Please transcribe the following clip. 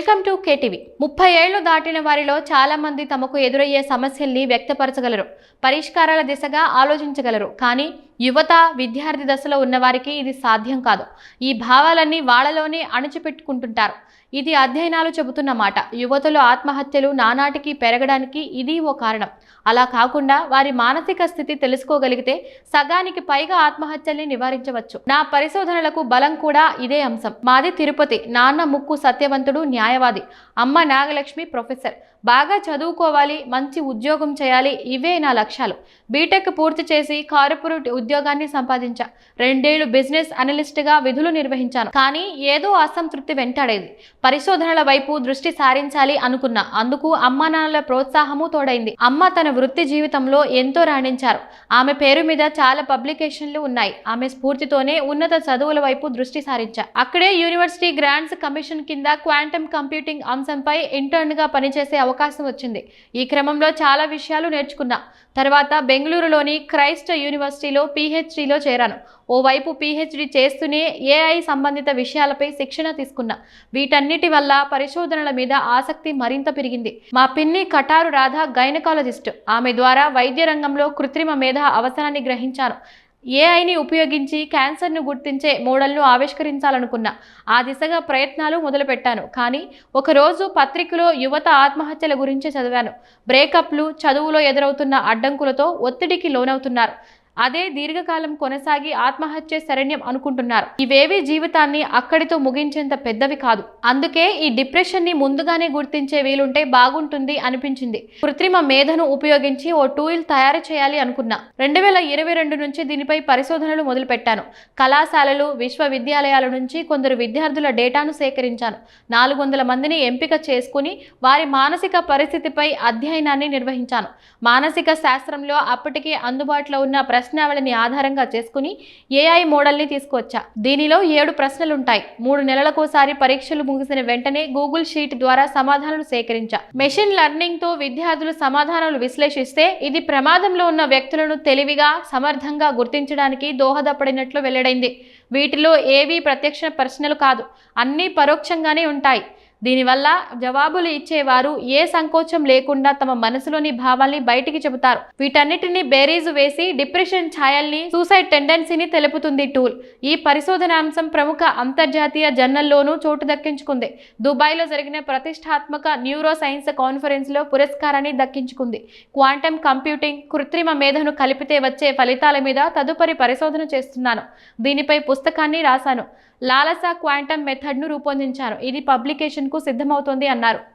Welcome to KTV. 30 ఏళ్లు దాటిన వారిలో చాలా మంది తమకు ఎదురయ్యే సమస్యల్ని వ్యక్తపరచగలరు, పరిష్కారాల దిశగా ఆలోచించగలరు. కానీ యువత, విద్యార్థి దశలో ఉన్నవారికి ఇది సాధ్యం కాదు. ఈ భావాలన్నీ వాళ్ళలోనే అణచిపెట్టుకుంటుంటారు. ఇది అధ్యయనాలు చెబుతున్న మాట. యువతలో ఆత్మహత్యలు నానాటికి పెరగడానికి ఇది ఓ కారణం. అలా కాకుండా వారి మానసిక స్థితి తెలుసుకోగలిగితే సగానికి పైగా ఆత్మహత్యల్ని నివారించవచ్చు. నా పరిశోధనలకు బలం కూడా ఇదే అంశం. మాది తిరుపతి. నాన్న ముక్కు సత్యవంతుడు, న్యాయవాది. అమ్మ నాగలక్ష్మి ప్రొఫెసర్. బాగా చదువుకోవాలి, మంచి ఉద్యోగం చేయాలి, ఇవే నా లక్ష్యాలు. బీటెక్ పూర్తి చేసి కార్పొరేట్ ఉద్యోగాన్ని సంపాదించా. 2 ఏళ్లు బిజినెస్ అనలిస్ట్గా విధులు నిర్వహించాను. కానీ ఏదో అసంతృప్తి వెంటాడేది. పరిశోధనల వైపు దృష్టి సారించాలి అనుకున్నా. అందుకు అమ్మా నాన్నల ప్రోత్సాహము తోడైంది. అమ్మ తన వృత్తి జీవితంలో ఎంతో రాణించారు. ఆమె పేరు మీద చాలా పబ్లికేషన్లు ఉన్నాయి. ఆమె స్ఫూర్తితోనే ఉన్నత చదువుల వైపు దృష్టి సారించా. అక్కడే యూనివర్సిటీ గ్రాంట్స్ కమిషన్ కింద క్వాంటమ్ కంప్యూటింగ్ అంశంపై ఇంటర్న్గా పనిచేసే అవకాశం వచ్చింది. ఈ క్రమంలో చాలా విషయాలు నేర్చుకున్నా. తర్వాత బెంగళూరులోని క్రైస్ట్ యూనివర్సిటీలో PhDలో చేరాను. ఓవైపు PhD చేస్తూనే AI సంబంధిత విషయాలపై శిక్షణ తీసుకున్నా. వీటన్నిటి వల్ల పరిశోధనల మీద ఆసక్తి మరింత పెరిగింది. మా పిన్ని కటారు రాధ గైనకాలజిస్ట్. ఆమె ద్వారా వైద్య రంగంలో కృత్రిమ మేధ అవసరాన్ని గ్రహించాను. AIని ఉపయోగించి క్యాన్సర్ను గుర్తించే మోడల్ను ఆవిష్కరించాలనుకున్నా. ఆ దిశగా ప్రయత్నాలు మొదలుపెట్టాను. కానీ ఒకరోజు పత్రికలో యువత ఆత్మహత్యల గురించి చదివాను. బ్రేకప్లు, చదువులో ఎదురవుతున్న అడ్డంకులతో ఒత్తిడికి లోనవుతున్నారు. అదే దీర్ఘకాలం కొనసాగి ఆత్మహత్య శరణ్యం అనుకుంటున్నారు. ఇవేవి జీవితాన్ని అక్కడితో ముగించేంత పెద్దవి కాదు. అందుకే ఈ డిప్రెషన్ని ముందుగానే గుర్తించే వీలుంటే బాగుంటుంది అనిపించింది. కృత్రిమ మేధను ఉపయోగించి ఓ టూల్ తయారు చేయాలి అనుకున్నా. 2022 నుంచి దీనిపై పరిశోధనలు మొదలుపెట్టాను. కళాశాలలు, విశ్వవిద్యాలయాల నుంచి కొందరు విద్యార్థుల డేటాను సేకరించాను. 400 మందిని ఎంపిక చేసుకుని వారి మానసిక పరిస్థితిపై అధ్యయనాన్ని నిర్వహించాను. మానసిక శాస్త్రంలో అప్పటికే అందుబాటులో ఉన్న ప్రశ్నావళిని ఆధారంగా చేసుకుని AI మోడల్ని తీసుకువచ్చా. దీనిలో 7 ప్రశ్నలుంటాయి. 3 నెలలకోసారి పరీక్షలు ముగిసిన వెంటనే గూగుల్ షీట్ ద్వారా సమాధానాలు సేకరించా. మెషిన్ లెర్నింగ్ తో విద్యార్థులు సమాధానాలు విశ్లేషిస్తే ఇది ప్రమాదంలో ఉన్న వ్యక్తులను తెలివిగా, సమర్థంగా గుర్తించడానికి దోహదపడినట్లు వెల్లడైంది. వీటిలో ఏవీ ప్రత్యక్ష ప్రశ్నలు కాదు, అన్నీ పరోక్షంగానే ఉంటాయి. దీనివల్ల జవాబులు ఇచ్చేవారు ఏ సంకోచం లేకుండా తమ మనసులోని భావాల్ని బయటికి చెబుతారు. వీటన్నిటిని బేరీజు వేసి డిప్రెషన్ ఛాయల్ని, సూసైడ్ టెండెన్సీని తెలుపుతుంది టూల్. ఈ పరిశోధనాంశం ప్రముఖ అంతర్జాతీయ జర్నల్లోనూ చోటు దక్కించుకుంది. దుబాయ్లో జరిగిన ప్రతిష్టాత్మక న్యూరో సైన్స్ కాన్ఫరెన్స్లో పురస్కారాన్ని దక్కించుకుంది. క్వాంటమ్ కంప్యూటింగ్, కృత్రిమ మేధను కలిపితే వచ్చే ఫలితాల మీద తదుపరి పరిశోధన చేస్తున్నాను. దీనిపై పుస్తకాన్ని రాశాను. లాలసా క్వాంటమ్ మెథడ్ను రూపొందించాను. ఇది పబ్లికేషన్కు సిద్ధమవుతోంది అన్నారు.